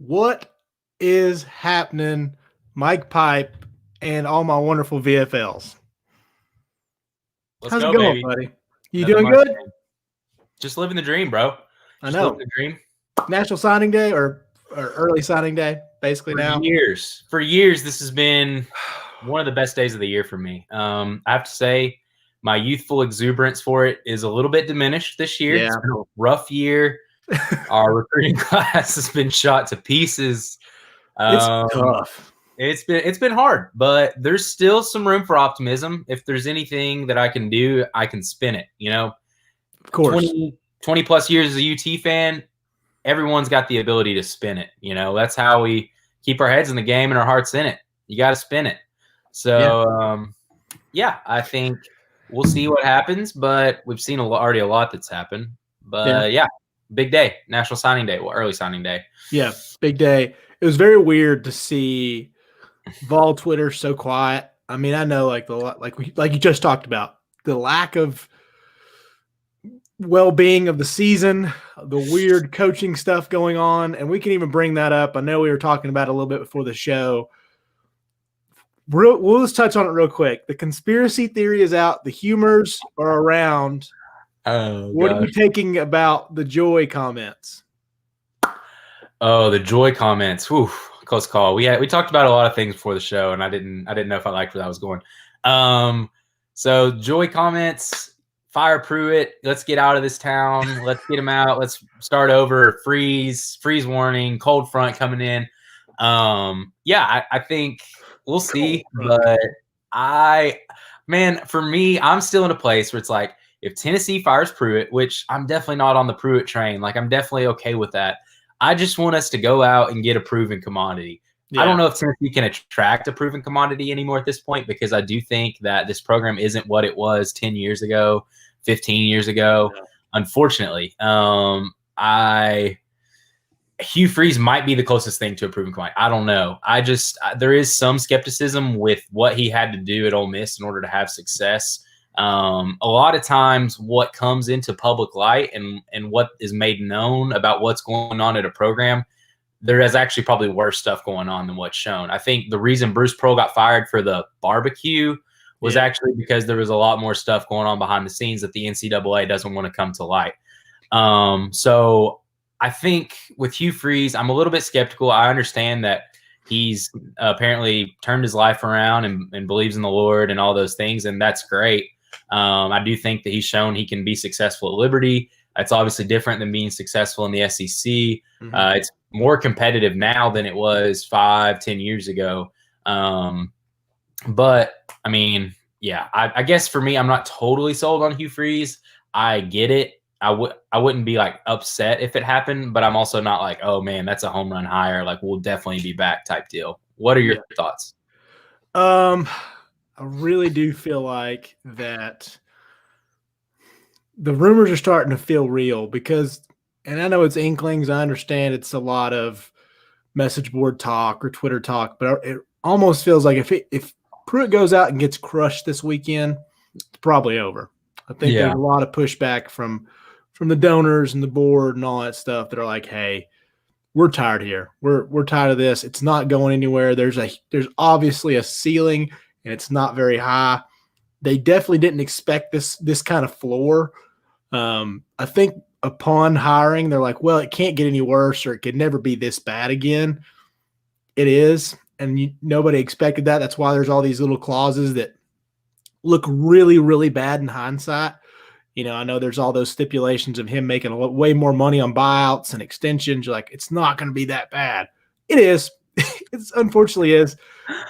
What is happening, Mike Pipe and all my wonderful VFLs? Let's How's go, it going, baby. buddy? You Another doing March good? game. Just living the dream, bro. I Just know. living the dream. National Signing Day or early signing day, basically now. For years, this has been one of the best days of the year for me. I have to say, my youthful exuberance for it is a little bit diminished this year. Yeah. It's been a rough year. Our recruiting class has been shot to pieces. It's tough. It's been hard, but there's still some room for optimism. If there's anything that I can do, I can spin it. You know, Of course. 20 plus years as a UT fan, everyone's got the ability to spin it. You know, that's how we keep our heads in the game and our hearts in it. You got to spin it. So, I think we'll see what happens, but we've seen already a lot that's happened. But big day, National Signing Day, early signing day. Yeah, big day. It was very weird to see Vol Twitter so quiet. I mean, I know like you just talked about the lack of well-being of the season, the weird coaching stuff going on, and we can even bring that up. I know we were talking about it a little bit before the show. We'll just touch on it real quick. The conspiracy theory is out. The humors are around. What are you taking about the Joy comments? Oh, the Joy comments. Whew, close call. We talked about a lot of things before the show, and I didn't know if I liked where that was going. So Joy comments, fire Pruitt. Let's get out of this town. Let's get him out. Let's start over. Freeze warning. Cold front coming in. I think we'll see. But for me, I'm still in a place where it's like, if Tennessee fires Pruitt, which I'm definitely not on the Pruitt train, like I'm definitely okay with that. I just want us to go out and get a proven commodity. Yeah. I don't know if Tennessee can attract a proven commodity anymore at this point, because I do think that this program isn't what it was 10 years ago, 15 years ago. Yeah. Unfortunately, Hugh Freeze might be the closest thing to a proven commodity. I don't know. There is some skepticism with what he had to do at Ole Miss in order to have success. A lot of times what comes into public light and what is made known about what's going on at a program, there is actually probably worse stuff going on than what's shown. I think the reason Bruce Pearl got fired for the barbecue was actually because there was a lot more stuff going on behind the scenes that the NCAA doesn't want to come to light. So I think with Hugh Freeze, I'm a little bit skeptical. I understand that he's apparently turned his life around and believes in the Lord and all those things, and that's great. I do think that he's shown he can be successful at Liberty. It's obviously different than being successful in the SEC. Mm-hmm. It's more competitive now than it was 5-10 years ago. But I mean, I guess for me, I'm not totally sold on Hugh Freeze. I get it. I wouldn't be like upset if it happened, but I'm also not like, oh man, that's a home run hire. Like, we'll definitely be back type deal. What are your thoughts? I really do feel like that the rumors are starting to feel real because, and I know it's inklings. I understand it's a lot of message board talk or Twitter talk, but it almost feels like if Pruitt goes out and gets crushed this weekend, it's probably over. I think there's a lot of pushback from the donors and the board and all that stuff that are like, hey, we're tired here. We're tired of this. It's not going anywhere. There's obviously a ceiling and it's not very high. They definitely didn't expect this kind of floor. I think upon hiring, they're like, well, it can't get any worse or it could never be this bad again. It is, and nobody expected that. That's why there's all these little clauses that look really, really bad in hindsight. You know, I know there's all those stipulations of him making way more money on buyouts and extensions. You're like, it's not going to be that bad. It is. It unfortunately is.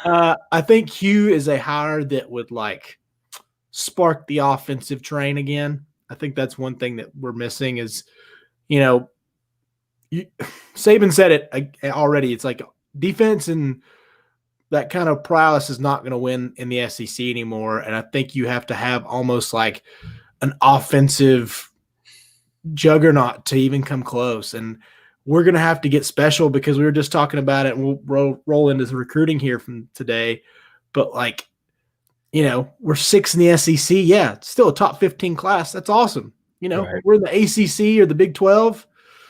I think Hugh is a hire that would like spark the offensive train again. I think that's one thing that we're missing is, you know, Saban said it already. It's like defense and that kind of prowess is not going to win in the SEC anymore. And I think you have to have almost like an offensive juggernaut to even come close. And we're going to have to get special because we were just talking about it, and we'll roll into the recruiting here from today. But like, you know, we're 6th in the SEC. Yeah, it's still a top 15 class. That's awesome. You know, We're in the ACC or the Big 12.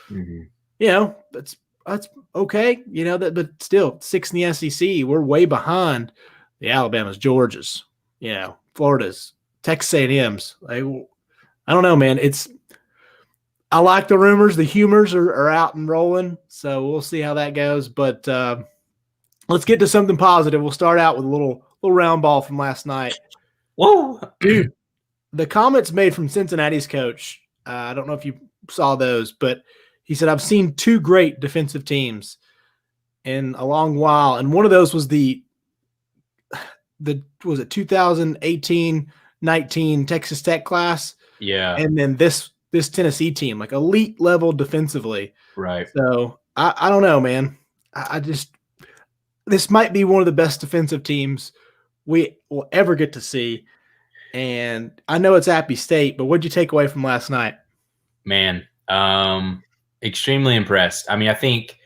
Mm-hmm. You know, that's that's okay, but still 6th in the SEC. We're way behind the Alabamas, Georgias, Floridas, Texas A&M's. I don't know, man. I like the rumors. The humors are out and rolling, so we'll see how that goes. But let's get to something positive. We'll start out with a little round ball from last night. Whoa, dude! The comments made from Cincinnati's coach. I don't know if you saw those, but he said, "I've seen 2 great defensive teams in a long while, and one of those was the 2018-19 Texas Tech class, and then this Tennessee team, like elite level defensively." Right. So I don't know, man. This might be one of the best defensive teams we will ever get to see. And I know it's Appy State, but what'd you take away from last night? Man, extremely impressed. I mean, I think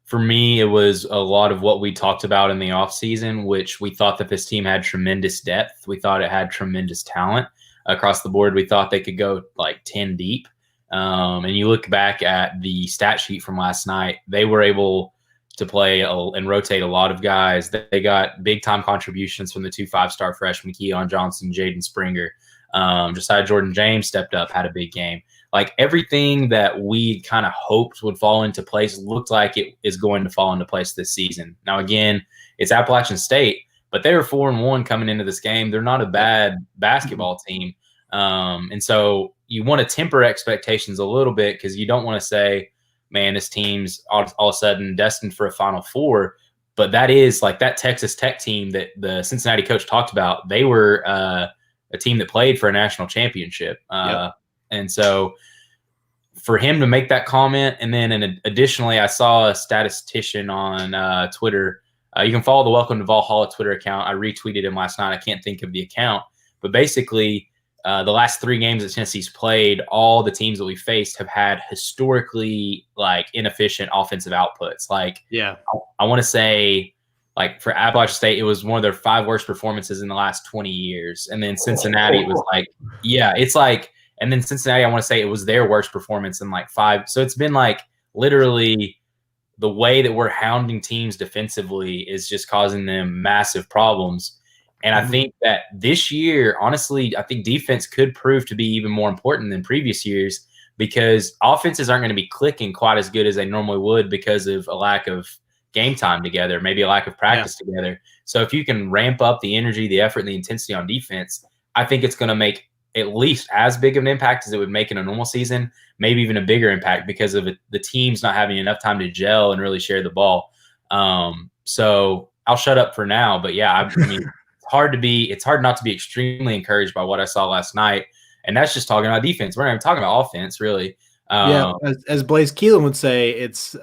for me, it was a lot of what we talked about in the offseason, which we thought that this team had tremendous depth. We thought it had tremendous talent across the board. We thought they could go like 10 deep. And you look back at the stat sheet from last night, they were able to play and rotate a lot of guys. They got big-time contributions from the 2 5-star freshmen, Keon Johnson, Jaden Springer. Josiah Jordan-James stepped up, had a big game. Like everything that we kind of hoped would fall into place looked like it is going to fall into place this season. Now, again, it's Appalachian State, but they were 4-1 coming into this game. They're not a bad basketball team. And so you want to temper expectations a little bit because you don't want to say, man, this team's all of a sudden destined for a Final Four. But that is like that Texas Tech team that the Cincinnati coach talked about. They were a team that played for a national championship. And so for him to make that comment, and then additionally, I saw a statistician on Twitter. You can follow the Welcome to Valhalla Twitter account. I retweeted him last night. I can't think of the account. But basically, the last 3 games that Tennessee's played, all the teams that we faced have had historically like inefficient offensive outputs. Like, I want to say, like for Appalachian State, it was one of their 5 worst performances in the last 20 years. And then Cincinnati, it was like, it's like, and then Cincinnati, I want to say it was their worst performance in like 5. So it's been like literally the way that we're hounding teams defensively is just causing them massive problems. And I think that this year, honestly, I think defense could prove to be even more important than previous years because offenses aren't going to be clicking quite as good as they normally would because of a lack of game time together, maybe a lack of practice together. So if you can ramp up the energy, the effort, and the intensity on defense, I think it's going to make at least as big of an impact as it would make in a normal season, maybe even a bigger impact because of the teams not having enough time to gel and really share the ball. So I'll shut up for now. But yeah, I mean, it's hard not to be extremely encouraged by what I saw last night. And that's just talking about defense. We're not even talking about offense, really. As Blaze Keelan would say, it's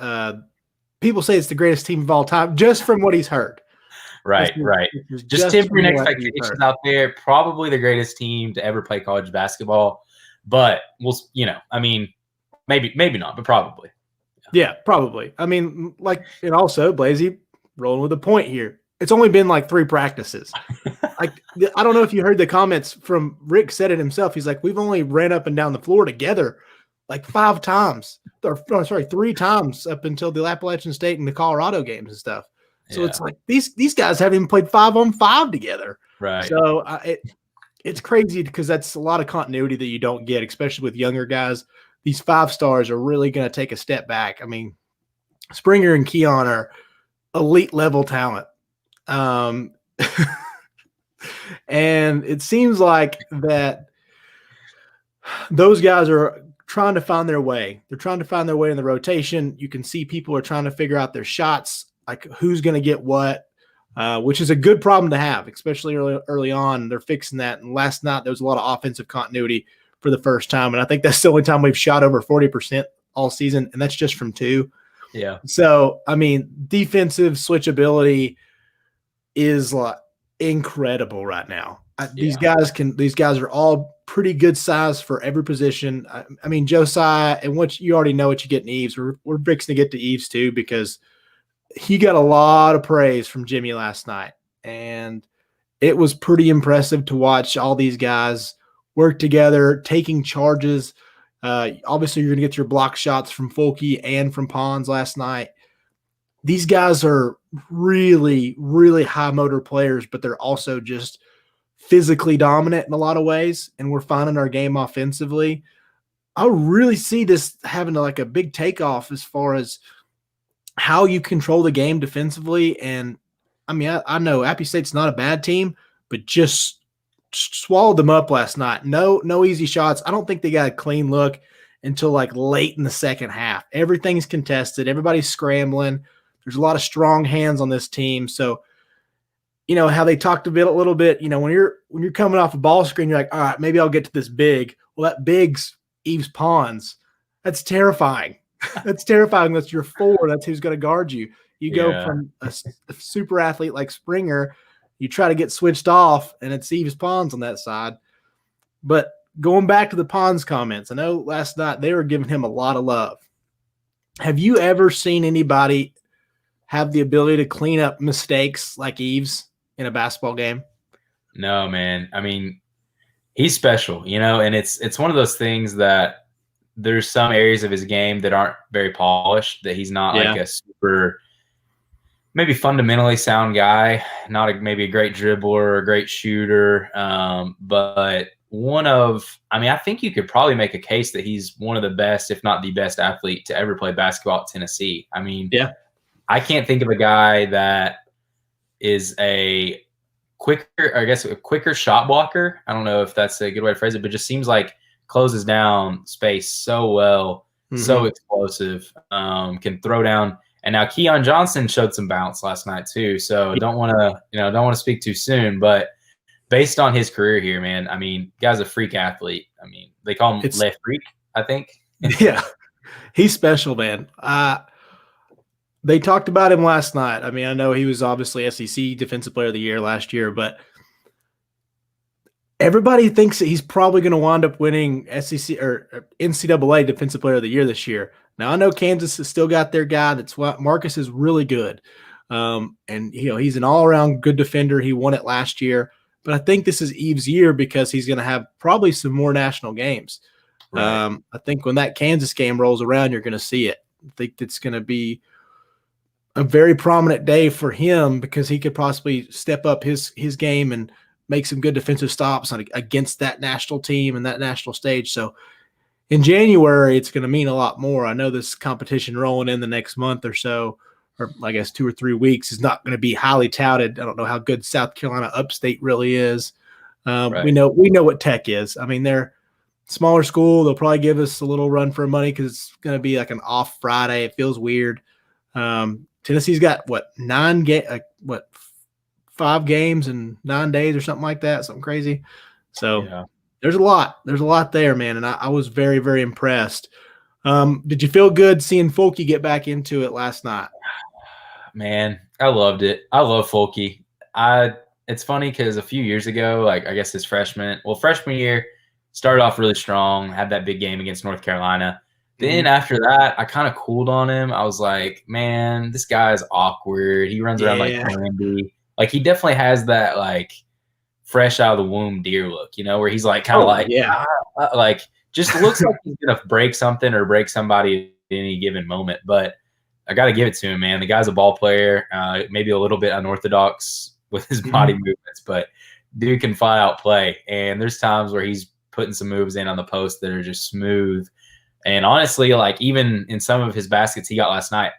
people say it's the greatest team of all time just from what he's heard. Right. Just tempering expectations out there. Probably the greatest team to ever play college basketball. But I mean, maybe not, but probably. Yeah, probably. I mean, and also, Blazy, rolling with a point here. It's only been like 3 practices. Like, I don't know if you heard the comments from Rick said it himself. He's like, we've only ran up and down the floor together like 5 times. 3 times up until the Appalachian State and the Colorado games and stuff. So it's like these guys haven't even played 5-on-5 together. Right. So it's crazy because that's a lot of continuity that you don't get, especially with younger guys. These 5 stars are really going to take a step back. I mean, Springer and Keon are elite level talent. And it seems like that those guys are trying to find their way. They're trying to find their way in the rotation. You can see people are trying to figure out their shots, like who's going to get what, which is a good problem to have, especially early on. They're fixing that. And last night there was a lot of offensive continuity for the first time. And I think that's the only time we've shot over 40% all season. And that's just from 2. Yeah. So, I mean, defensive switchability is like incredible right now. These guys are all pretty good size for every position. I mean, Josiah, and what you already know what you get in Eves. We're fixing to get to Eves too, because he got a lot of praise from Jimmy last night. And it was pretty impressive to watch all these guys work together, taking charges. Obviously, you're going to get your block shots from Fulke and from Pons last night. these guys are really, really high motor players, but they're also just physically dominant in a lot of ways, and we're finding our game offensively. I really see this having like a big takeoff as far as how you control the game defensively. And I mean, I know Appy State's not a bad team, but just swallowed them up last night. No easy shots. I don't think they got a clean look until like late in the second half. Everything's contested. Everybody's scrambling. There's a lot of strong hands on this team. So, you know, how they talked a little bit, you know, when you're coming off a ball screen, you're like, all right, maybe I'll get to this big. Well, that big's Eves Pons. That's terrifying. That's terrifying. That's your four. That's who's going to guard you. You go from a super athlete like Springer, you try to get switched off, and it's Eves Pons on that side. But going back to the Pons comments, I know last night they were giving him a lot of love. Have you ever seen anybody have the ability to clean up mistakes like Eves in a basketball game? No, man. I mean, he's special, you know, and it's one of those things that there's some areas of his game that aren't very polished, that he's not like a super maybe fundamentally sound guy, not maybe a great dribbler or a great shooter. But I think you could probably make a case that he's one of the best, if not the best athlete to ever play basketball at Tennessee. I mean, I can't think of a guy that is a quicker shot blocker. I don't know if that's a good way to phrase it, but just seems like closes down space so well, so explosive, can throw down. And now Keon Johnson showed some bounce last night too. So don't want to speak too soon, but based on his career here, man, I mean, guy's a freak athlete. I mean, they call him Le Freak, I think. Yeah, he's special, man. They talked about him last night. I mean, I know he was obviously SEC Defensive Player of the Year last year, but everybody thinks that he's probably going to wind up winning SEC or NCAA Defensive Player of the Year this year. Now, I know Kansas has still got their guy. That's what Marcus is really good. And, you know, he's an all-around good defender. He won it last year. But I think this is Eve's year because he's going to have probably some more national games. Right. I think when that Kansas game rolls around, you're going to see it. I think it's going to be a very prominent day for him because he could possibly step up his game and make some good defensive stops against that national team and that national stage. So in January, it's going to mean a lot more. I know this competition rolling in the next month or so, or I guess 2 or 3 weeks, is not going to be highly touted. I don't know how good South Carolina Upstate really is. Right. We know what Tech is. I mean, they're a smaller school. They'll probably give us a little run for money because it's going to be like an off Friday. It feels weird. Tennessee's got 5 games in 9 days or something like that, something crazy. So there's a lot there, man. And I was very, very impressed. Did you feel good seeing Fulke get back into it last night? Man, I loved it. I love Fulke. It's funny because a few years ago, like I guess his freshman year, started off really strong, had that big game against North Carolina. Then after that, I kind of cooled on him. I was like, man, this guy's awkward. He runs around like Randy. Like he definitely has that like fresh out of the womb deer look, you know, where he's like kind of like just looks like he's gonna break something or break somebody at any given moment. But I got to give it to him, man. The guy's a ball player, maybe a little bit unorthodox with his body movements, but dude can fly out play. And there's times where he's putting some moves in on the post that are just smooth. And honestly, like even in some of his baskets he got last night,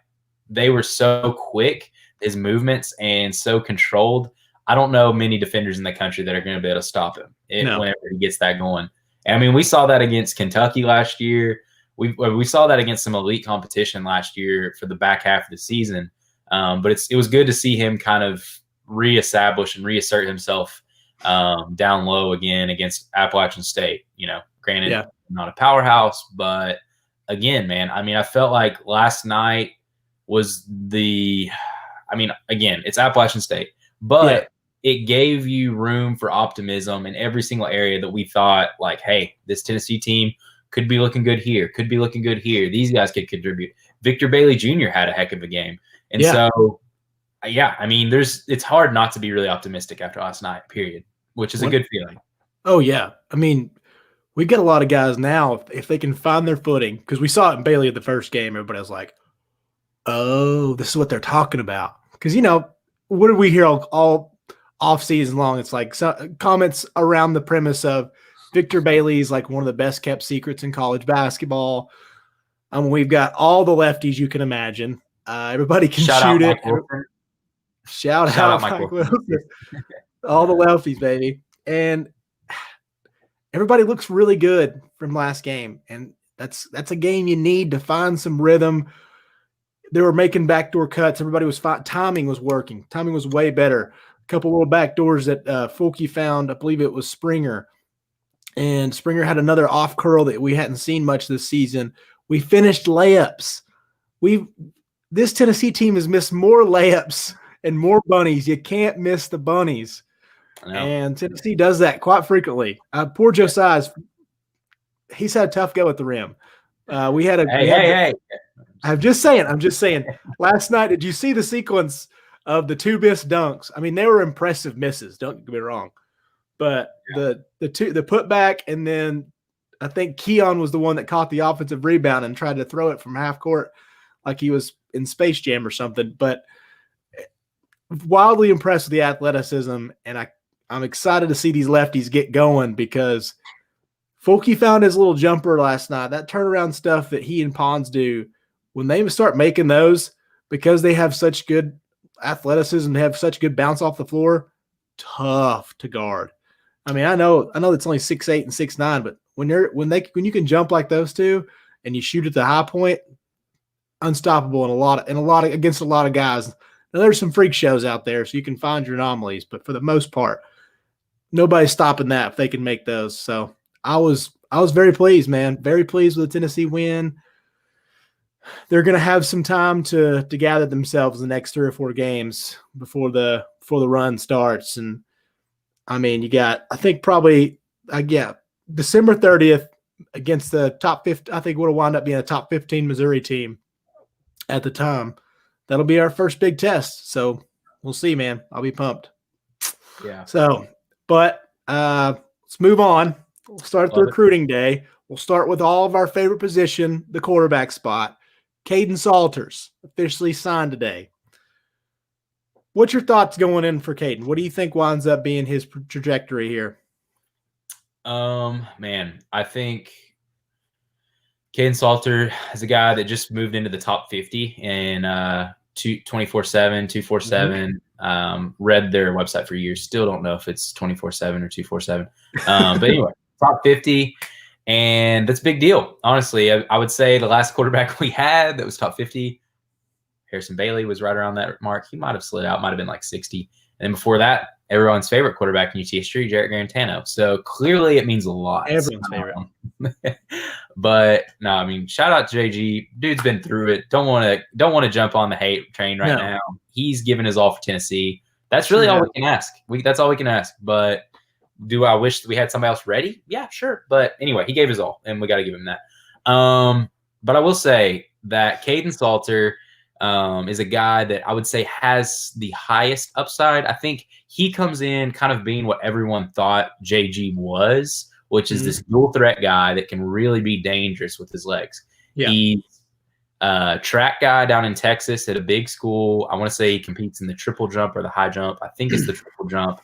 they were so quick, his movements, and so controlled. I don't know many defenders in the country that are going to be able to stop him whenever he gets that going. And I mean, we saw that against Kentucky last year. We saw that against some elite competition last year for the back half of the season. But it was good to see him kind of reestablish and reassert himself down low again against Appalachian State. You know, granted, not a powerhouse, but again, man, I mean, I felt like last night was again, it's Appalachian State, but it gave you room for optimism in every single area that we thought like, hey, this Tennessee team could be looking good here, could be looking good here. These guys could contribute. Victor Bailey Jr. had a heck of a game. And so, I mean, it's hard not to be really optimistic after last night, period, which is a good feeling. Oh, yeah. I mean, we get a lot of guys now, if they can find their footing, because we saw it in Bailey at the first game. Everybody was like, Oh, this is what they're talking about. Because, what did we hear all off season long? It's like comments around the premise of Victor Bailey is like one of the best kept secrets in college basketball. We've got all the lefties you can imagine. Everybody can shoot it. Shout out Mike Wilson. All the lefties, baby. And everybody looks really good from last game. And that's a game you need to find some rhythm. They were making backdoor cuts. Everybody was fine. Timing was working. Timing was way better. A couple little backdoors that Fulke found. I believe it was Springer. And Springer had another off curl that we hadn't seen much this season. We finished layups. This Tennessee team has missed more layups and more bunnies. You can't miss the bunnies. And Tennessee does that quite frequently. Poor Josiah, he's had a tough go at the rim. Hey. I'm just saying. Last night, did you see the sequence of the two missed dunks? I mean, they were impressive misses. Don't get me wrong, but the putback, and then I think Keon was the one that caught the offensive rebound and tried to throw it from half court like he was in Space Jam or something. But wildly impressed with the athleticism, and I'm excited to see these lefties get going because Fulke found his little jumper last night. That turnaround stuff that he and Pons do, when they start making those, because they have such good athleticism, they have such good bounce off the floor, tough to guard. I mean, I know it's only 6'8" and 6'9", but when you can jump like those two and you shoot at the high point, unstoppable against a lot of guys. Now there's some freak shows out there, so you can find your anomalies, but for the most part, nobody's stopping that if they can make those. So I was very pleased, man. Very pleased with the Tennessee win. They're going to have some time to gather themselves the next 3 or 4 games before the run starts. And I mean, you got, I think probably, December 30th against the top 50. I think would have wound up being a top 15 Missouri team at the time. That'll be our first big test. So we'll see, man. I'll be pumped. Yeah. So, but let's move on. We'll start the recruiting day. We'll start with all of our favorite position, the quarterback spot. Kaden Salters officially signed today. What's your thoughts going in for Kaden? What do you think winds up being his trajectory here? Man, I think Kaden Salter is a guy that just moved into the top 50 in 24/7, 247. Read their website for years. Still don't know if it's 24/7 or 247. But anyway, top 50. And that's a big deal. Honestly, I would say the last quarterback we had that was top 50, Harrison Bailey, was right around that mark. He might have slid out, might have been like 60. And then before that, everyone's favorite quarterback in UT history, Jarrett Garantano. So clearly it means a lot. Everyone's favorite. But no, I mean, shout out to JG. Dude's been through it. Don't want to jump on the hate train right now. He's given his all for Tennessee. That's really all we can ask. That's all we can ask. But do I wish that we had somebody else ready? Yeah, sure. But anyway, he gave his all, and we got to give him that. But I will say that Kaden Salter is a guy that I would say has the highest upside. I think he comes in kind of being what everyone thought JG was, which is this dual threat guy that can really be dangerous with his legs. Yeah. He's a track guy down in Texas at a big school. I want to say he competes in the triple jump or the high jump. I think it's the triple jump.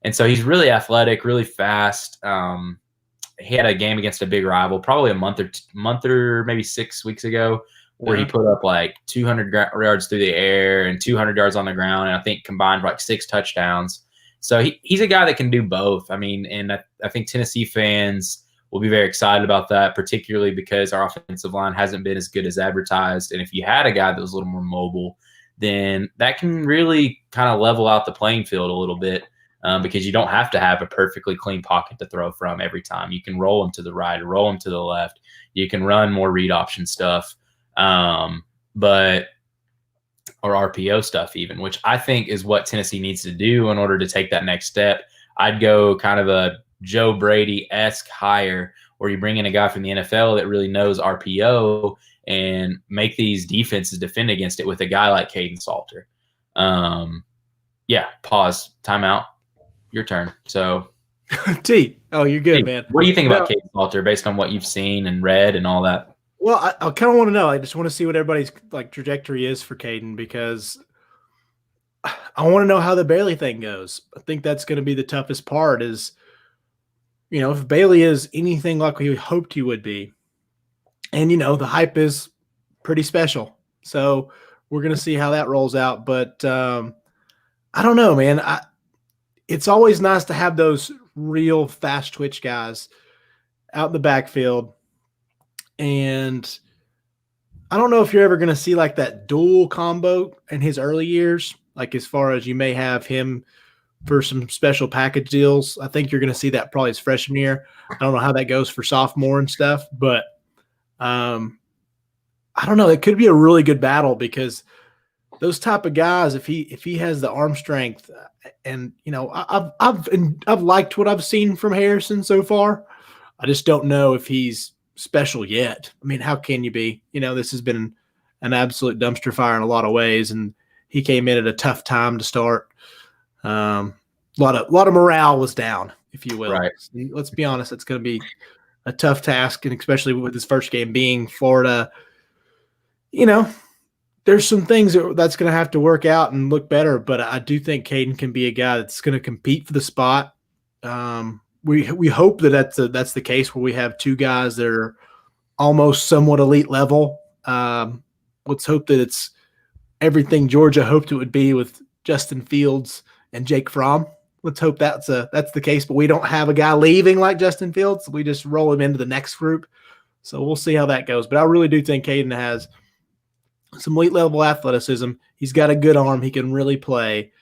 And so he's really athletic, really fast. He had a game against a big rival, probably a month or maybe 6 weeks ago, where he put up like 200 yards through the air and 200 yards on the ground, and I think combined for like 6 touchdowns. So he's a guy that can do both. I mean, and I think Tennessee fans will be very excited about that, particularly because our offensive line hasn't been as good as advertised. And if you had a guy that was a little more mobile, then that can really kind of level out the playing field a little bit. Because you don't have to have a perfectly clean pocket to throw from every time. You can roll them to the right or roll them to the left. You can run more read option stuff, or RPO stuff even, which I think is what Tennessee needs to do in order to take that next step. I'd go kind of a Joe Brady-esque hire where you bring in a guy from the NFL that really knows RPO and make these defenses defend against it with a guy like Kaden Salter. Pause, timeout. Your turn. So, T. Oh, you're good, man. What do you think about Kaden Salter based on what you've seen and read and all that? Well, I kind of want to know. I just want to see what everybody's like trajectory is for Kaden because I want to know how the Bailey thing goes. I think that's going to be the toughest part. Is if Bailey is anything like we hoped he would be, and the hype is pretty special. So we're going to see how that rolls out. But I don't know, man. It's always nice to have those real fast twitch guys out in the backfield. And I don't know if you're ever going to see like that dual combo in his early years, like as far as you may have him for some special package deals. I think you're going to see that probably his freshman year. I don't know how that goes for sophomore and stuff, but I don't know. It could be a really good battle because those type of guys, if he has the arm strength, and I've liked what I've seen from Harrison so far. I just don't know if he's special yet. I mean, how can you be? This has been an absolute dumpster fire in a lot of ways, and he came in at a tough time to start. A lot of morale was down, if you will. Right. Let's be honest; it's going to be a tough task, and especially with his first game being Florida. There's some things that's going to have to work out and look better, but I do think Kaden can be a guy that's going to compete for the spot. We hope that's the case where we have two guys that are almost somewhat elite level. Let's hope that it's everything Georgia hoped it would be with Justin Fields and Jake Fromm. Let's hope that's the case, but we don't have a guy leaving like Justin Fields. We just roll him into the next group. So we'll see how that goes. But I really do think Kaden has some elite level athleticism. He's got a good arm. He can really play.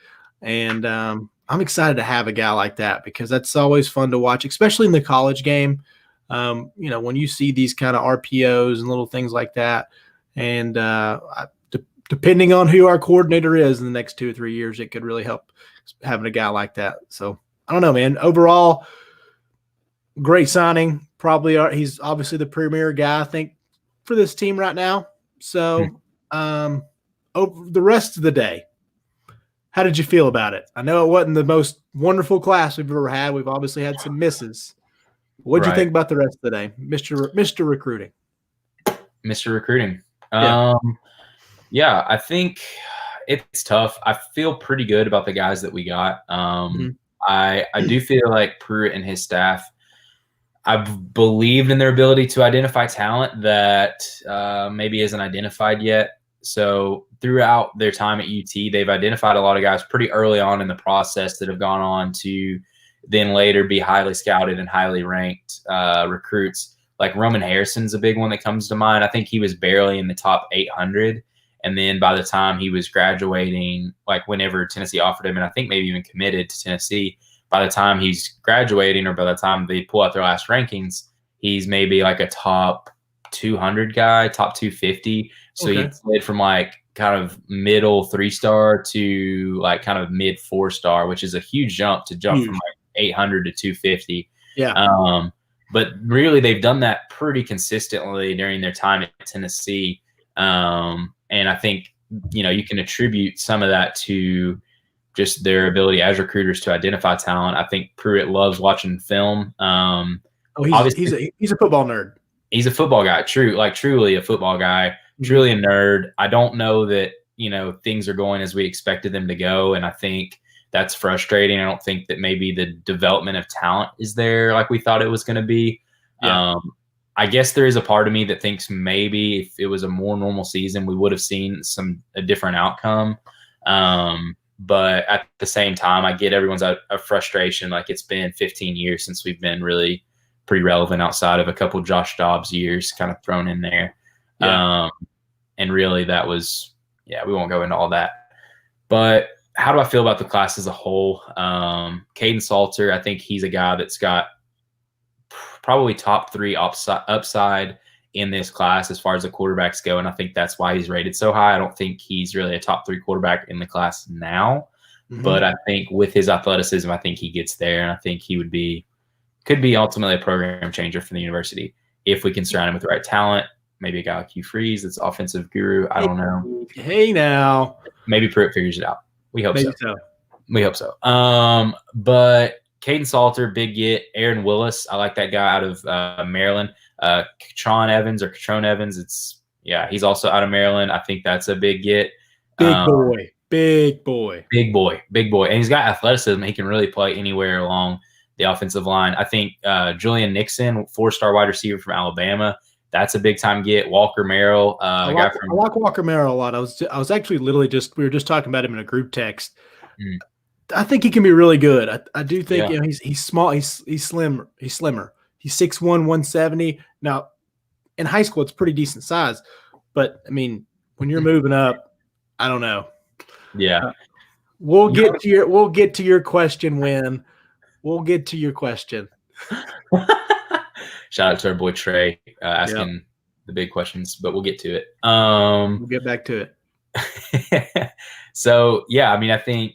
And I'm excited to have a guy like that because that's always fun to watch, especially in the college game. When you see these kind of RPOs and little things like that. And depending on who our coordinator is in the next 2 or 3 years, it could really help having a guy like that. So I don't know, man. Overall, great signing. He's obviously the premier guy, I think, for this team right now. So over the rest of the day, how did you feel about it? I know it wasn't the most wonderful class we've ever had. We've obviously had some misses. What did you think about the rest of the day, Mr. Recruiting? Mr. Recruiting. Yeah. I think it's tough. I feel pretty good about the guys that we got. I do feel like Pruitt and his staff, I've believed in their ability to identify talent that maybe isn't identified yet. So throughout their time at UT, they've identified a lot of guys pretty early on in the process that have gone on to then later be highly scouted and highly ranked recruits. Like Roman Harrison's a big one that comes to mind. I think he was barely in the top 800. And then by the time he was graduating, like whenever Tennessee offered him, and I think maybe even committed to Tennessee, by the time he's graduating or by the time they pull out their last rankings, he's maybe like a top 200 guy, top 250. So he played from like kind of middle 3-star to like kind of mid 4-star, which is a huge jump from like 800 to 250. Yeah. But really they've done that pretty consistently during their time at Tennessee. And I think, you can attribute some of that to just their ability as recruiters to identify talent. I think Pruitt loves watching film. He's a football nerd. He's a football guy, truly a football guy, truly a nerd. I don't know that, things are going as we expected them to go. And I think that's frustrating. I don't think that maybe the development of talent is there like we thought it was going to be. Yeah. I guess there is a part of me that thinks maybe if it was a more normal season, we would have seen a different outcome. But at the same time, I get everyone's frustration. Like it's been 15 years since we've been really pretty relevant outside of a couple Josh Dobbs years kind of thrown in there. Yeah. And really that was, we won't go into all that. But how do I feel about the class as a whole? Kaden Salter, I think he's a guy that's got probably top 3 upside in this class as far as the quarterbacks go. And I think that's why he's rated so high. I don't think he's really a top 3 quarterback in the class now, but I think with his athleticism, I think he gets there. And I think he could be ultimately a program changer for the university if we can surround him with the right talent. Maybe a guy like Hugh Freeze, that's offensive guru. I don't know. Hey now. Maybe Pruitt figures it out. We hope so. We hope so. But Kaden Salter, big get. Aaron Willis, I like that guy out of Maryland. Katron Evans or Katron Evans. He's also out of Maryland. I think that's a big get. Big boy. Big boy. And he's got athleticism. He can really play anywhere along the offensive line. I think Julian Nixon, 4-star wide receiver from Alabama, that's a big time get. Walker Merrill, I like Walker Merrill a lot. I was actually literally we were just talking about him in a group text. I think he can be really good. I do think he's small. He's slimmer. He's 6'1", 170. Now, in high school, it's pretty decent size. But, I mean, when you're moving up, I don't know. Yeah. We'll get to your question when. We'll get to your question. Shout out to our boy Trey asking the big questions, but we'll get to it. We'll get back to it. So, yeah, I mean, I think,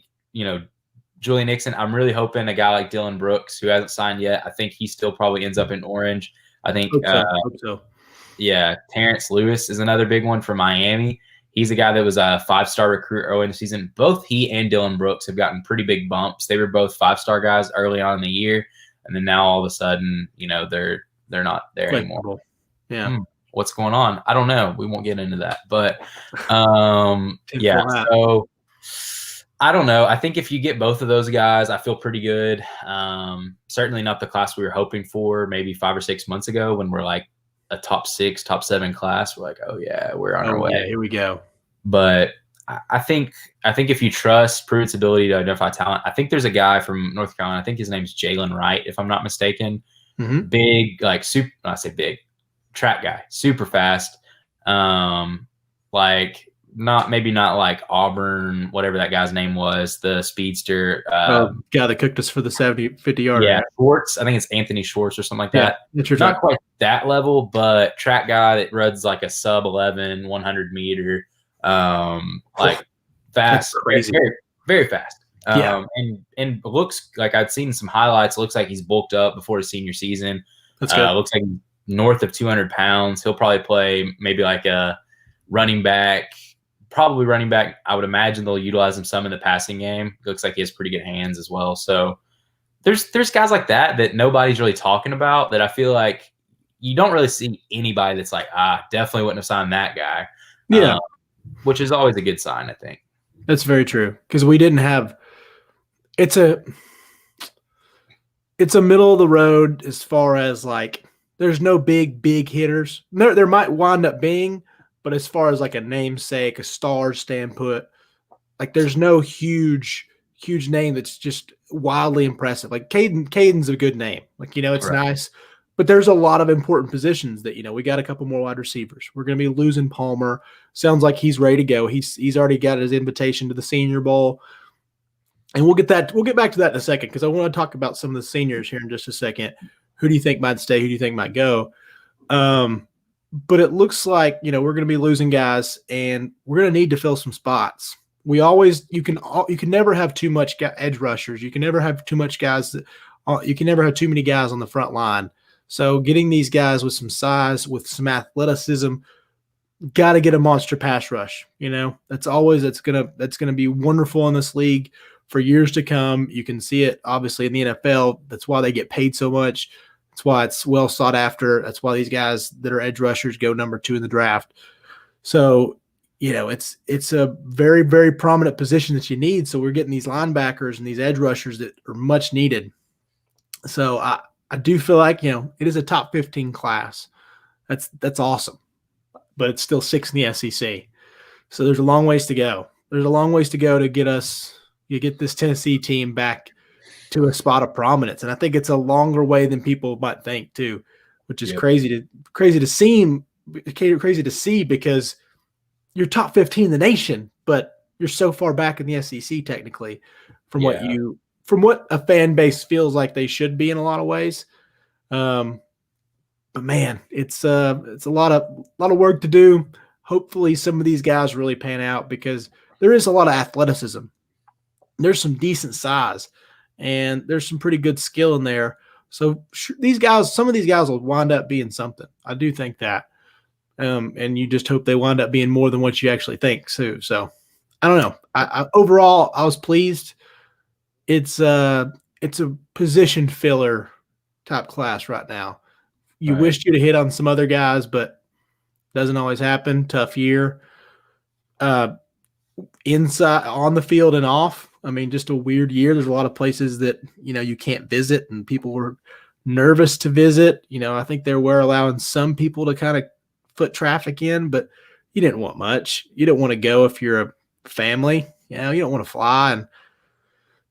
Julian Nixon, I'm really hoping a guy like Dylan Brooks, who hasn't signed yet, I think he still probably ends up in Orange. I think hope so. Yeah, Terrence Lewis is another big one for Miami. He's a guy that was a 5-star recruit early in the season. Both he and Dylan Brooks have gotten pretty big bumps. They were both 5-star guys early on in the year, and then now all of a sudden, they're not there anymore. Yeah. What's going on? I don't know. We won't get into that. But so I don't know. I think if you get both of those guys, I feel pretty good. Certainly not the class we were hoping for maybe 5 or 6 months ago when we're like a top 6, top 7 class. We're like, oh yeah, we're on our way. Yeah, here we go. But I think if you trust Pruitt's ability to identify talent, I think there's a guy from North Carolina. I think his name's Jalen Wright, if I'm not mistaken. Big, like super. I say big, track guy, super fast. Maybe not like Auburn, whatever that guy's name was, the speedster. Guy that cooked us for the 50 yard. Yeah, Schwartz. I think it's Anthony Schwartz or something like that. Not quite that level, but track guy that runs like a sub 11, 100 meter. Like fast, crazy, very, very fast. And looks like I've seen some highlights. Looks like he's bulked up before his senior season. That's good. Looks like north of 200 pounds. He'll probably play maybe like a running back. Probably running back. I would imagine they'll utilize him some in the passing game. Looks like he has pretty good hands as well. So there's guys like that nobody's really talking about that I feel like you don't really see anybody that's like, definitely wouldn't have signed that guy. Yeah. Which is always a good sign, I think. That's very true. Because we didn't have it's a middle of the road as far as like there's no big hitters. There might wind up being, but as far as like a namesake, a star standpoint, like there's no huge name that's just wildly impressive. Like Kaden's a good name. Like, it's nice. But there's a lot of important positions that, we got a couple more wide receivers. We're going to be losing Palmer. Sounds like he's ready to go. He's already got his invitation to the Senior Bowl. And we'll get back to that in a second because I want to talk about some of the seniors here in just a second. Who do you think might stay? Who do you think might go? But it looks like, we're going to be losing guys and we're going to need to fill some spots. You can never have too much edge rushers. You can never have too much guys. You can never have too many guys on the front line. So getting these guys with some size, with some athleticism, got to get a monster pass rush. That's going to be wonderful in this league for years to come. You can see it obviously in the NFL. That's why they get paid so much. That's why it's well sought after. That's why these guys that are edge rushers go number 2 in the draft. So, it's a very, very prominent position that you need. So we're getting these linebackers and these edge rushers that are much needed. So I do feel like, it is a top 15 class. That's awesome. But it's still 6th in the SEC. So there's a long ways to go. There's a long ways to go to get this Tennessee team back to a spot of prominence. And I think it's a longer way than people might think too, which is crazy to see because you're top 15 in the nation, but you're so far back in the SEC technically from what a fan base feels like they should be in a lot of ways. But man, it's a lot of work to do. Hopefully some of these guys really pan out because there is a lot of athleticism. There's some decent size and there's some pretty good skill in there. So some of these guys will wind up being something. I do think that. And you just hope they wind up being more than what you actually think too. So I don't know. Overall, I was pleased. It's a position filler type class right now. you Right. wished you'd have hit on some other guys, but doesn't always happen. Tough year. Inside, on the field and off. I mean, just a weird year. There's a lot of places that, you can't visit, and people were nervous to visit. I think they were allowing some people to kind of foot traffic in, but you didn't want much. You don't want to go if you're a family. You don't want to fly and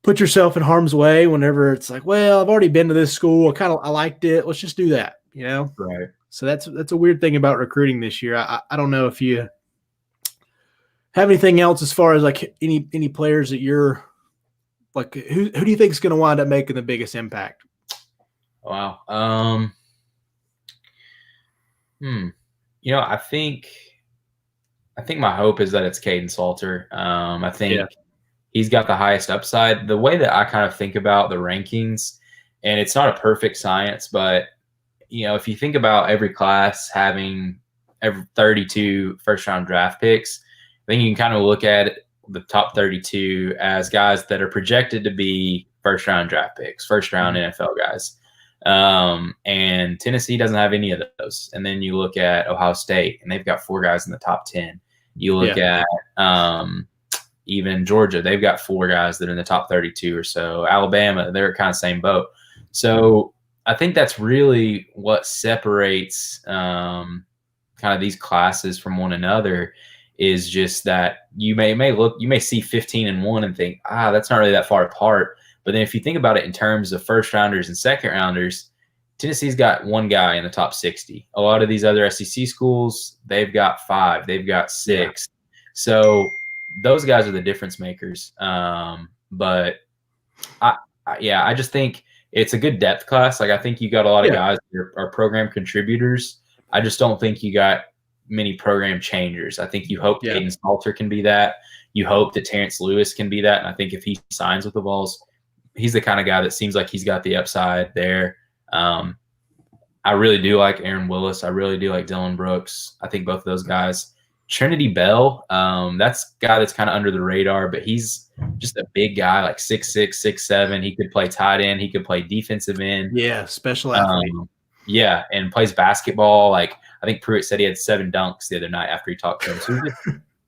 put yourself in harm's way whenever it's like, well, I've already been to this school. I liked it. Let's just do that, Right. So that's a weird thing about recruiting this year. I don't know if you have anything else as far as like any players that you're like, who do you think is going to wind up making the biggest impact? Wow. I think my hope is that it's Kaden Salter. I think he's got the highest upside. The way that I kind of think about the rankings, and it's not a perfect science, but if you think about every class having every 32 first-round draft picks, I think you can kind of look at the top 32 as guys that are projected to be first-round draft picks, first-round NFL guys. And Tennessee doesn't have any of those. And then you look at Ohio State, and they've got 4 guys in the top 10. You look at even Georgia, they've got 4 guys that are in the top 32 or so. Alabama, they're kind of same boat. So I think that's really what separates kind of these classes from one another, is just that you may see 15-1 and think, that's not really that far apart. But then if you think about it in terms of first rounders and second rounders, Tennessee's got 1 guy in the top 60. A lot of these other SEC schools, they've got 5, they've got 6. So those guys are the difference makers. But I just think it's a good depth class. Like, I think you got a lot of guys that are program contributors. I just don't think you got many program changers. I think you hope Kaden Salter can be that. You hope that Terrence Lewis can be that. And I think if he signs with the Vols, he's the kind of guy that seems like he's got the upside there. I really do like Aaron Willis. I really do like Dylan Brooks. I think both of those guys. Trinity Bell, that's a guy that's kind of under the radar, but he's just a big guy, like 6'6", 6'7". He could play tight end. He could play defensive end. Yeah, special athlete. And plays basketball. Like, I think Pruitt said he had 7 dunks the other night after he talked to him. So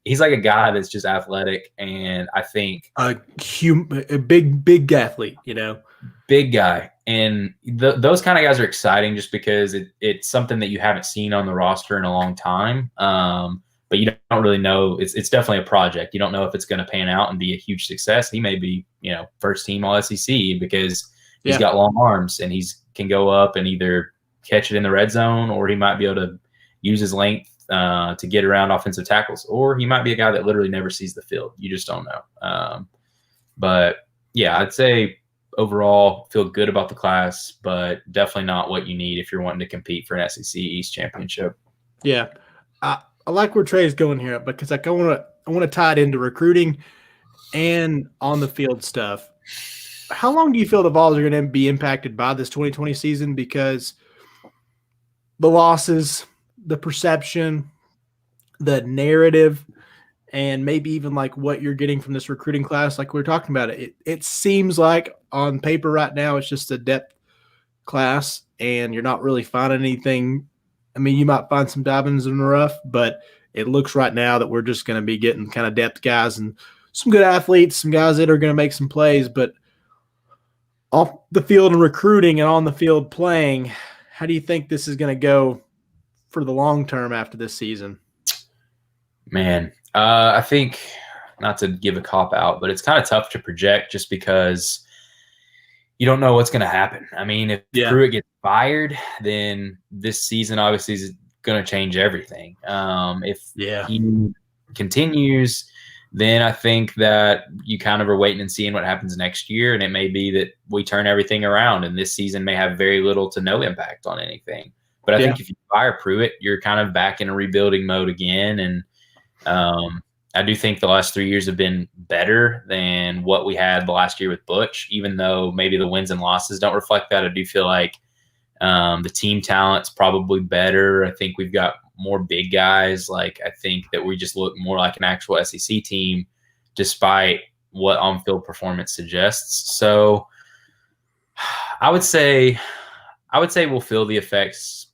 he's like a guy that's just athletic, and I think a big athlete, big guy. And those kind of guys are exciting just because it's something that you haven't seen on the roster in a long time. But you don't really know. It's definitely a project. You don't know if it's going to pan out and be a huge success. He may be, first team All SEC because he's got long arms and can go up and either catch it in the red zone, or he might be able to use his length to get around offensive tackles, or he might be a guy that literally never sees the field. You just don't know. But yeah, I'd say overall feel good about the class, but definitely not what you need if you're wanting to compete for an SEC East championship. Yeah. I like where Trey's going here, because I want to tie it into recruiting and on the field stuff. How long do you feel the Vols are going to be impacted by this 2020 season? Because the losses, the perception, the narrative, and maybe even like what you're getting from this recruiting class, like we were talking about it seems like on paper right now it's just a depth class, and you're not really finding anything. I mean, you might find some diamonds in the rough, but it looks right now that we're just going to be getting kind of depth guys and some good athletes, some guys that are going to make some plays. But off the field and recruiting and on the field playing, how do you think this is going to go for the long term after this season? Man, I think, not to give a cop out, but it's kind of tough to project just because you don't know what's going to happen. I mean, if Pruitt gets fired, then this season obviously is going to change everything. If he continues, then I think that you kind of are waiting and seeing what happens next year, and it may be that we turn everything around, and this season may have very little to no impact on anything. But I think if you fire Pruitt, you're kind of back in a rebuilding mode again, and I do think the last 3 years have been better than what we had the last year with Butch, even though maybe the wins and losses don't reflect that. I do feel like the team talent's probably better. I think we've got more big guys. Like, I think that we just look more like an actual SEC team despite what on-field performance suggests. So I would say we'll feel the effects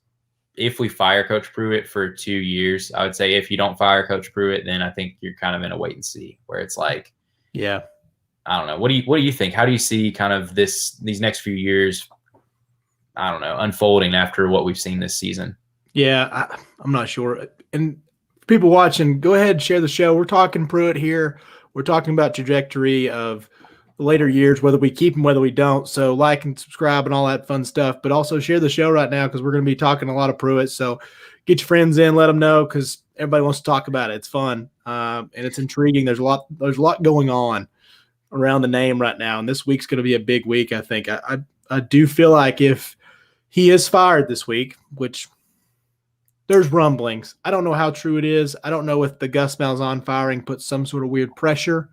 if we fire Coach Pruitt for 2 years, I would say if you don't fire Coach Pruitt, then I think you're kind of in a wait and see where it's like, yeah, I don't know. What do you think? How do you see kind of these next few years, I don't know, unfolding after what we've seen this season? Yeah, I'm not sure. And people watching, go ahead and share the show. We're talking Pruitt here. We're talking about trajectory of the later years, whether we keep him, whether we don't. So like and subscribe and all that fun stuff. But also share the show right now because we're going to be talking a lot of Pruitt. So get your friends in, let them know because everybody wants to talk about it. It's fun and it's intriguing. There's a lot going on around the name right now, and this week's going to be a big week. I think. I do feel like if he is fired this week, which there's rumblings. I don't know how true it is. I don't know if the Gus Malzahn firing puts some sort of weird pressure.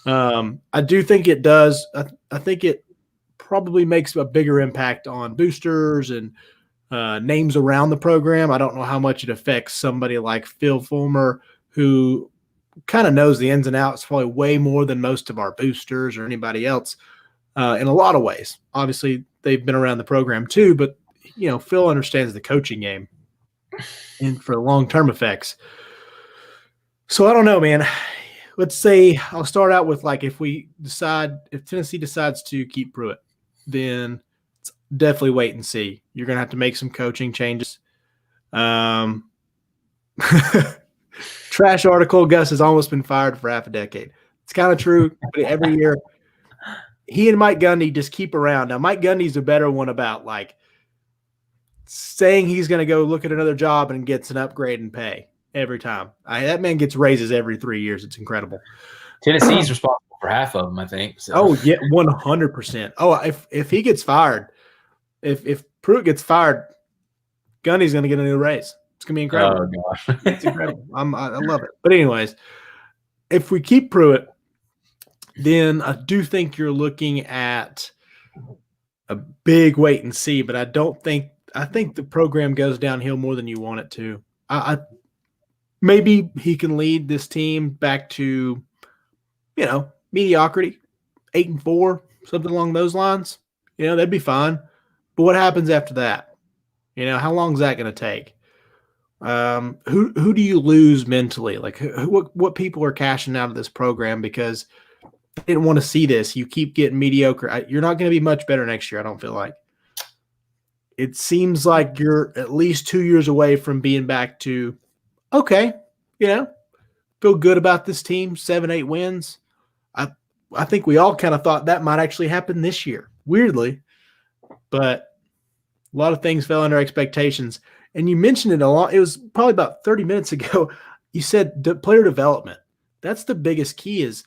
I do think it does. I think it probably makes a bigger impact on boosters and names around the program. I don't know how much it affects somebody like Phil Fulmer, who kind of knows the ins and outs probably way more than most of our boosters or anybody else in a lot of ways. Obviously, they've been around the program too, but Phil understands the coaching game and for long-term effects. So I don't know, man. Let's say I'll start out with if Tennessee decides to keep Pruitt, then it's definitely wait and see. You're going to have to make some coaching changes. Trash article, Gus has almost been fired for half a decade. It's kind of true, but every year he and Mike Gundy just keep around. Now, Mike Gundy's a better one about saying he's going to go look at another job and gets an upgrade in pay every time. That man gets raises every 3 years. It's incredible. Tennessee's responsible for half of them, I think. So. Oh, yeah, 100%. Oh, if he gets fired, if Pruitt gets fired, Gundy's going to get a new raise. It's going to be incredible. Oh, gosh. It's incredible. I love it. But anyways, if we keep Pruitt, then I do think you're looking at a big wait and see, but I think the program goes downhill more than you want it to. Maybe he can lead this team back to, mediocrity, 8-4, something along those lines. That'd be fine. But what happens after that? How long is that going to take? Who do you lose mentally? What people are cashing out of this program because they didn't want to see this? You keep getting mediocre. You're not going to be much better next year, I don't feel like. It seems like you're at least 2 years away from being back to, okay, feel good about this team, 7-8 wins. I think we all kind of thought that might actually happen this year, weirdly. But a lot of things fell under expectations. And you mentioned it a lot. It was probably about 30 minutes ago. You said player development. That's the biggest key is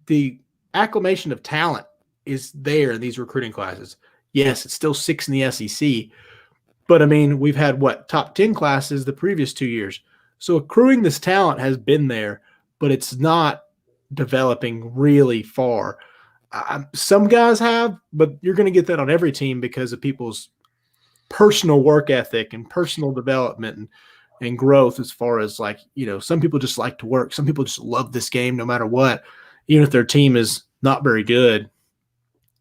the acclimation of talent is there in these recruiting classes. Yes, it's still 6 in the SEC. But, we've had, top 10 classes the previous 2 years. So accruing this talent has been there, but it's not developing really far. Some guys have, but you're going to get that on every team because of people's personal work ethic and personal development and growth as far as some people just like to work. Some people just love this game no matter what. Even if their team is not very good,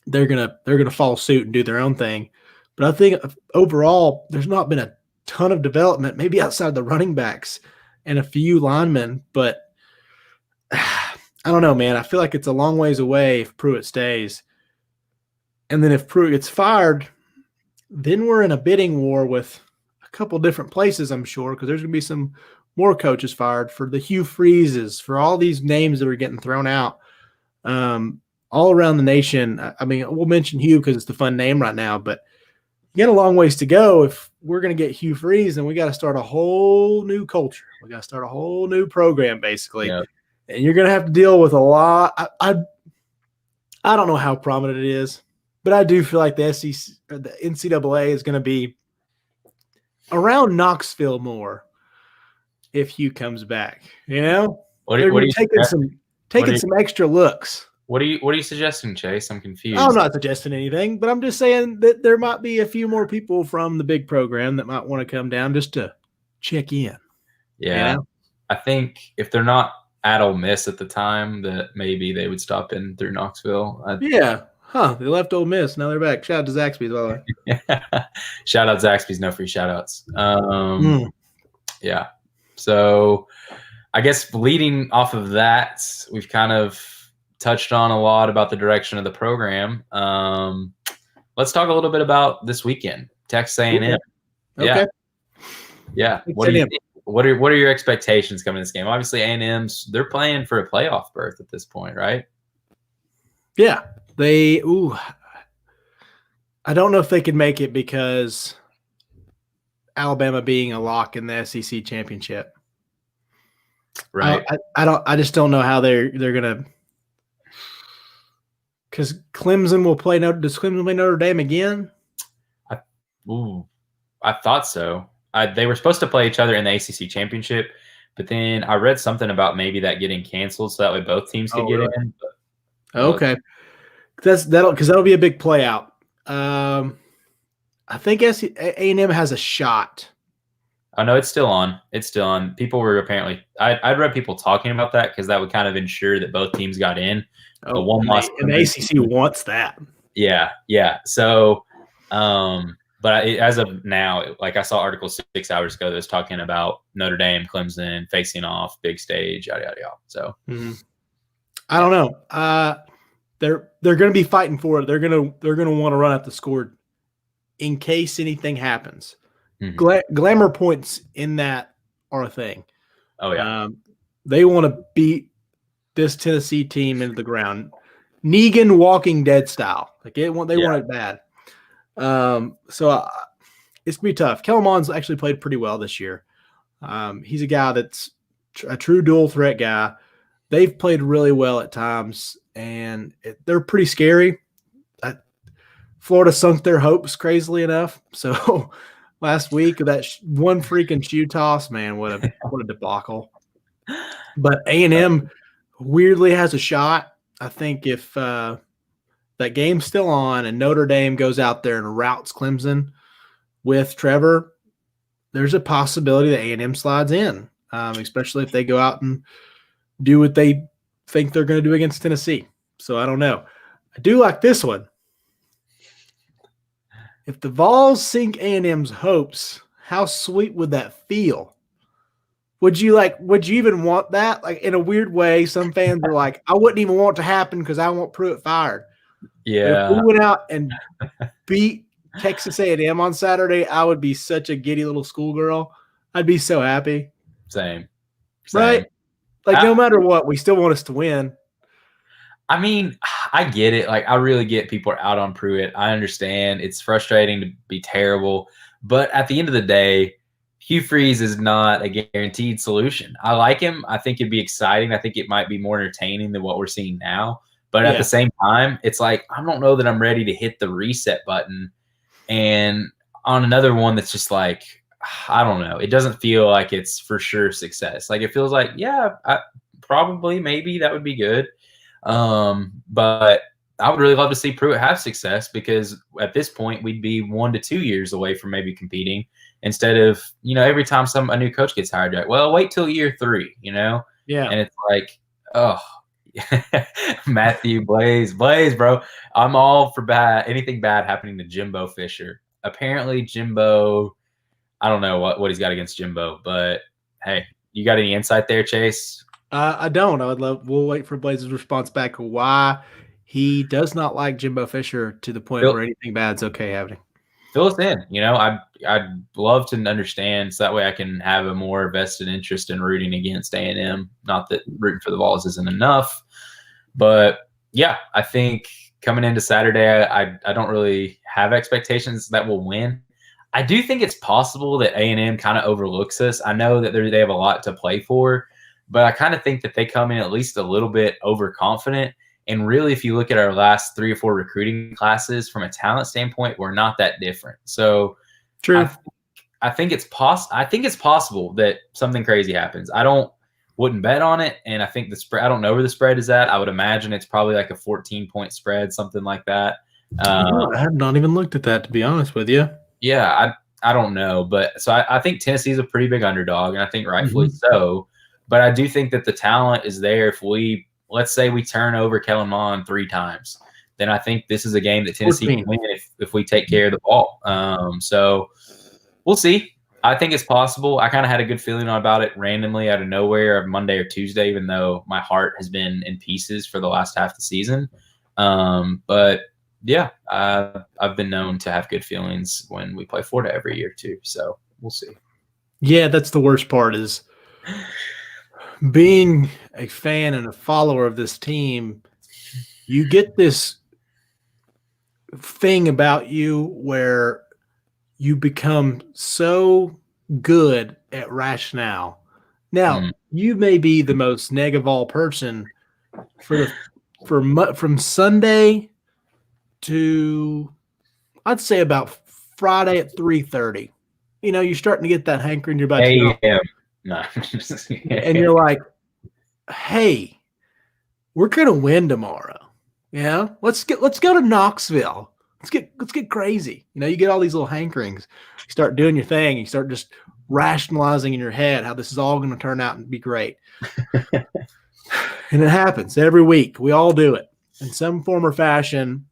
they're gonna follow suit and do their own thing. But I think overall there's not been a ton of development, maybe outside the running backs and a few linemen, but I don't know, man. I feel like it's a long ways away if Pruitt stays. And then if Pruitt gets fired, then we're in a bidding war with a couple different places, I'm sure, because there's going to be some more coaches fired for the Hugh Freezes, for all these names that are getting thrown out all around the nation. We'll mention Hugh because it's the fun name right now, but you got a long ways to go. If we're going to get Hugh Freeze, then we got to start a whole new culture. We got to start a whole new program, basically. Yep. And you're going to have to deal with a lot. I don't know how prominent it is, but I do feel like the SEC or the NCAA is going to be around Knoxville more if Hugh comes back. They're taking some extra looks. What are you suggesting, Chase? I'm confused. I'm not suggesting anything, but I'm just saying that there might be a few more people from the big program that might want to come down just to check in. Yeah, I think if they're not at Ole Miss at the time, that maybe they would stop in through Knoxville. Yeah, They left Ole Miss. Now they're back. Shout out to Zaxby's, by the way. Shout out Zaxby's. No free shout outs. Mm. Yeah. So I guess leading off of that, we've kind of touched on a lot about the direction of the program. Let's talk a little bit about this weekend, Texas A&M. Okay. Yeah. What do you think? What are your expectations coming to this game? Obviously, A&M's they're playing for a playoff berth at this point, right? Yeah. I don't know if they could make it because Alabama being a lock in the SEC championship. Right. I just don't know how they're gonna, because Clemson will play. Does Clemson play Notre Dame again? I thought so. They were supposed to play each other in the ACC championship, but then I read something about maybe that getting canceled so that way both teams could get in. Okay, that'll be a big play out. I think A&M has a shot. Oh no, it's still on. It's still on. People were apparently I'd read people talking about that because that would kind of ensure that both teams got in. Oh, one loss, and the ACC wants that. Yeah. So, but as of now, like I saw articles 6 hours ago that was talking about Notre Dame, Clemson facing off, big stage, yada yada yada. So, I don't know. They're going to be fighting for it. They're going to want to run out the score in case anything happens. Glamour points in that are a thing. Oh yeah. They want to beat this Tennessee team into the ground. Negan Walking Dead style. They want it bad. So it's gonna be tough. Kellen Mond's actually played pretty well this year. He's a guy that's a true dual threat guy. They've played really well at times, and they're pretty scary. Florida sunk their hopes crazily enough. So last week, that one freaking shoe toss, man, what a debacle. But A&M weirdly has a shot. I think if that game's still on and Notre Dame goes out there and routs Clemson with Trevor, there's a possibility that A&M slides in, especially if they go out and do what they think they're going to do against Tennessee. So I don't know. I do like this one. If the Vols sink A&M's hopes, how sweet would that feel? Would you even want that? Like, in a weird way, some fans are like, I wouldn't even want it to happen because I want Pruitt fired. Yeah. But if we went out and beat Texas A&M on Saturday, I would be such a giddy little schoolgirl. I'd be so happy. Same. Right? Like, no matter what, we still want us to win. I mean, I get it. Like, I really get people are out on Pruitt. I understand. It's frustrating to be terrible. But at the end of the day, Hugh Freeze is not a guaranteed solution. I like him. I think it'd be exciting. I think it might be more entertaining than what we're seeing now. But at the same time, it's like, I don't know that I'm ready to hit the reset button. And on another one that's just like, I don't know. It doesn't feel like it's for sure success. Like, it feels like, probably, maybe that would be good. But I would really love to see Pruitt have success because at this point we'd be 1 to 2 years away from maybe competing instead of, every time a new coach gets hired, like, well, wait till year 3, Yeah. And it's like, oh, Matthew Blaze, bro. I'm all for anything bad happening to Jimbo Fisher. Apparently Jimbo, I don't know what he's got against Jimbo, but hey, you got any insight there, Chase? I don't. We'll wait for Blaze's response back why he does not like Jimbo Fisher to the point where anything bad's okay happening. Fill us in. I'd love to understand so that way I can have a more vested interest in rooting against A&M. Not that rooting for the Vols isn't enough, but yeah, I think coming into Saturday, I don't really have expectations that we'll win. I do think it's possible that A&M kind of overlooks us. I know that they have a lot to play for, but I kind of think that they come in at least a little bit overconfident. And really, if you look at our last 3 or 4 recruiting classes from a talent standpoint, we're not that different. So true. I think it's possible that something crazy happens. Wouldn't bet on it. And I think the spread, I don't know where the spread is at. I would imagine it's probably like a 14-point spread, something like that. I have not even looked at that, to be honest with you. Yeah, I don't know. But so I think Tennessee's a pretty big underdog, and I think rightfully so. But I do think that the talent is there. If let's say we turn over Kellen Mond 3 times, then I think this is a game that Tennessee 14. can win if we take care of the ball. So we'll see. I think it's possible. I kind of had a good feeling about it randomly out of nowhere on Monday or Tuesday, even though my heart has been in pieces for the last half of the season. But yeah, I've been known to have good feelings when we play Florida every year too. So we'll see. Yeah, that's the worst part is being a fan and a follower of this team. You get this thing about you where you become so good at rationale. Now, you may be the most negative person from Sunday to, I'd say, about Friday at 3:30. You know, you're starting to get that hankering. You're about to go. No. And you're like, hey, we're gonna win tomorrow. Yeah, let's go to Knoxville. Let's get crazy. You know, you get all these little hankerings. You start doing your thing. You start just rationalizing in your head how this is all going to turn out and be great. And it happens every week. We all do it in some form or fashion.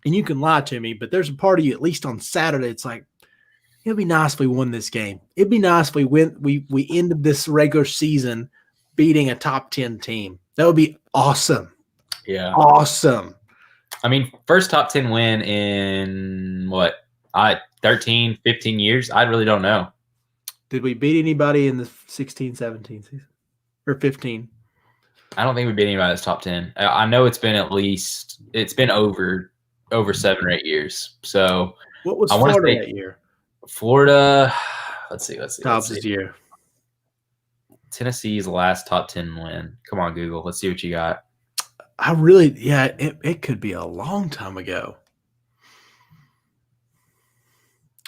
And you can lie to me, but there's a part of you, at least on Saturday, it's like, it'd be nice if we won this game. It'd be nice if we ended this regular season beating a top 10 team. That would be awesome. Yeah. Awesome. I mean, first top 10 win in 13, 15 years? I really don't know. Did we beat anybody in the 16, 17 season? Or 15? I don't think we beat anybody that's top 10. I know it's been over 7 or 8 years. So what was Florida that year? Florida, let's see. Dobbs' year. Tennessee's last top 10 win. Come on, Google. Let's see what you got. It could be a long time ago.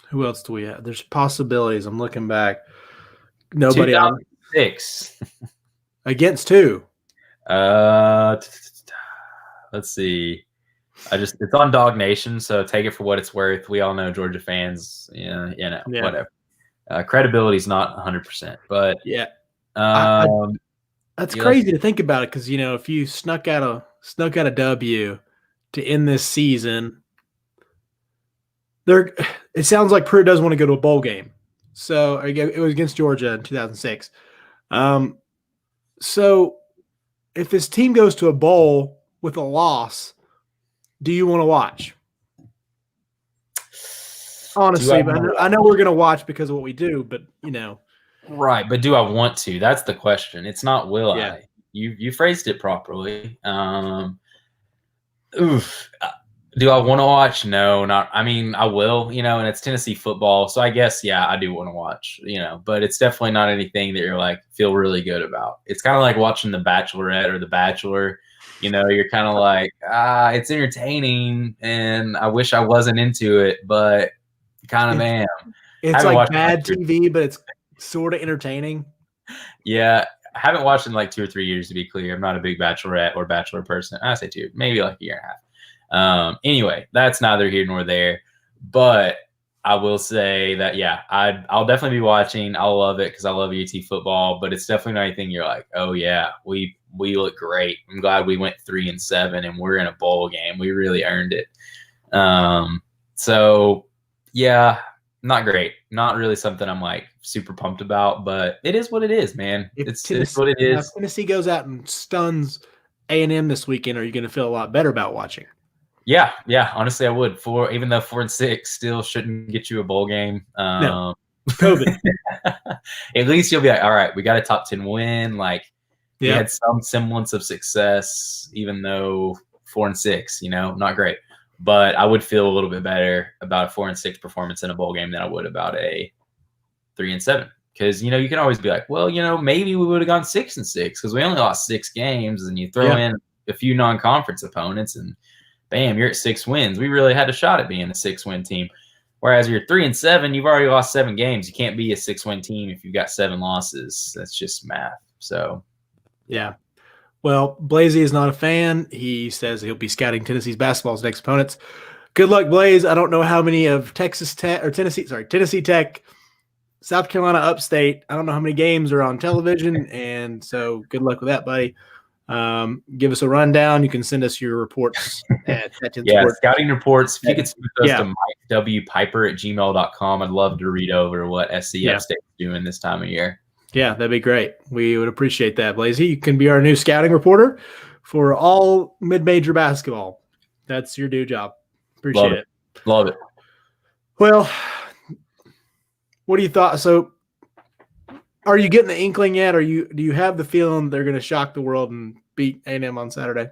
Who else do we have? There's possibilities. I'm looking back. Nobody. 2006. Against who? Let's see. It's on Dog Nation, so take it for what it's worth. We all know Georgia fans, whatever. Credibility is not 100%, but yeah. That's Yeah. crazy to think about it because, you know, if you snuck out a W to end this season, it sounds like Purdue doesn't want to go to a bowl game. So it was against Georgia in 2006. So if this team goes to a bowl with a loss, do you want to watch? Honestly, I know we're going to watch because of what we do, but, you know. Right, but do I want to? That's the question. It's not will Yeah. I. You phrased it properly. Do I want to watch? No, not. I mean, I will, and it's Tennessee football, so I guess I do want to watch, but it's definitely not anything that you're like feel really good about. It's kind of like watching The Bachelorette or The Bachelor. You're kind of like, it's entertaining, and I wish I wasn't into it, but kind of am. It's like bad TV, but it's sort of entertaining. Yeah, I haven't watched in like 2 or 3 years, to be clear. I'm not a big Bachelorette or Bachelor person. I say 2, maybe like a year and a half. Anyway, that's neither here nor there. But I will say that, I'll definitely be watching. I'll love it because I love UT football. But it's definitely not anything you're like, oh, yeah, we look great. I'm glad we went 3-7 and we're in a bowl game. We really earned it. So, yeah, not great. Not really something I'm like super pumped about, but it is what it is, man. It's what it is. If Tennessee goes out and stuns A&M this weekend, are you going to feel a lot better about watching? Yeah. Honestly, I would. Even though 4-6 still shouldn't get you a bowl game. No. COVID. At least you'll be like, all right, we got a top 10 win. Like, we had some semblance of success, even though 4-6, not great. But I would feel a little bit better about a 4-6 performance in a bowl game than I would about a 3-7. Because, you can always be like, well, maybe we would have gone 6-6 because we only lost 6 games, and you throw in a few non-conference opponents and bam, you're at 6 wins. We really had a shot at being a 6-win team. Whereas you're 3-7, you've already lost 7 games. You can't be a 6-win team if you've got 7 losses. That's just math. So, yeah. Well, Blazy is not a fan. He says he'll be scouting Tennessee's basketball's next opponents. Good luck, Blaze. I don't know how many of Tennessee Tech, South Carolina Upstate. I don't know how many games are on television, and so good luck with that, buddy. Give us a rundown. You can send us your reports at Sports. Scouting reports. If you could send those to MikeWPiper@gmail.com, I'd love to read over what SCF State's doing this time of year. Yeah, that'd be great. We would appreciate that, Blazy. You can be our new scouting reporter for all mid-major basketball. That's your new job. Appreciate it. Love it. Well, what do you thought? So, are you getting the inkling yet? Do you have the feeling they're going to shock the world and beat A&M on Saturday?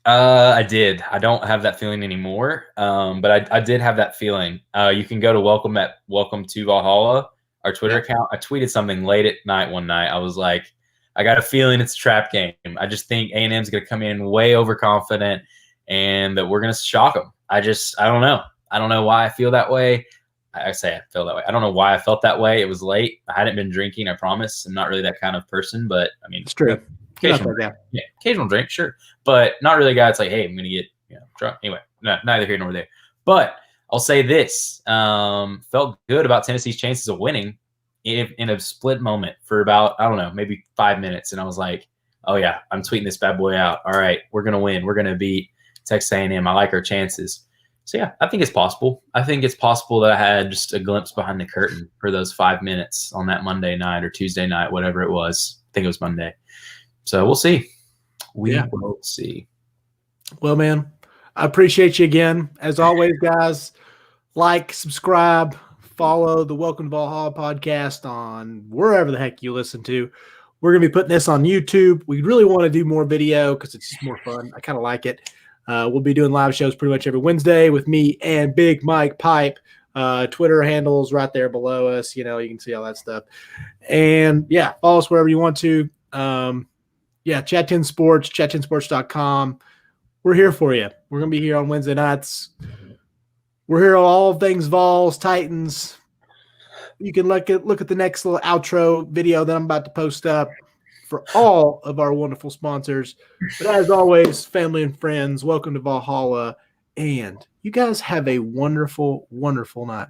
I did. I don't have that feeling anymore, but I did have that feeling. You can go to welcome to Valhalla, our Twitter account. I tweeted something late at night one night. I was like, I got a feeling it's a trap game. I just think A&M's going to come in way overconfident and that we're going to shock them. I don't know. I don't know why I feel that way. I say I feel that way. I don't know why I felt that way. It was late. I hadn't been drinking, I promise. I'm not really that kind of person, but I mean, it's true. Occasional drink, sure. But not really a guy that's like, hey, I'm going to get drunk. Anyway, neither here nor there. But I'll say this. Felt good about Tennessee's chances of winning in a split moment for about, I don't know, maybe 5 minutes. And I was like, oh, yeah, I'm tweeting this bad boy out. All right, we're going to win. We're going to beat Texas A&M. I like our chances. So, yeah, I think it's possible. I think it's possible that I had just a glimpse behind the curtain for those 5 minutes on that Monday night or Tuesday night, whatever it was. I think it was Monday. So we'll see. We will see. Well, man, I appreciate you again. As always, guys, like, subscribe, follow the Welcome to Valhalla podcast on wherever the heck you listen to. We're going to be putting this on YouTube. We really want to do more video because it's just more fun. I kind of like it. We'll be doing live shows pretty much every Wednesday with me and Big Mike Pipe. Twitter handles right there below us. You can see all that stuff. And, yeah, follow us wherever you want to. Chat 10 Sports, chat10sports.com. We're here for you. We're going to be here on Wednesday nights. We're here on all things Vols, Titans. You can look at the next little outro video that I'm about to post up for all of our wonderful sponsors. But as always, family and friends, welcome to Valhalla. And you guys have a wonderful, wonderful night.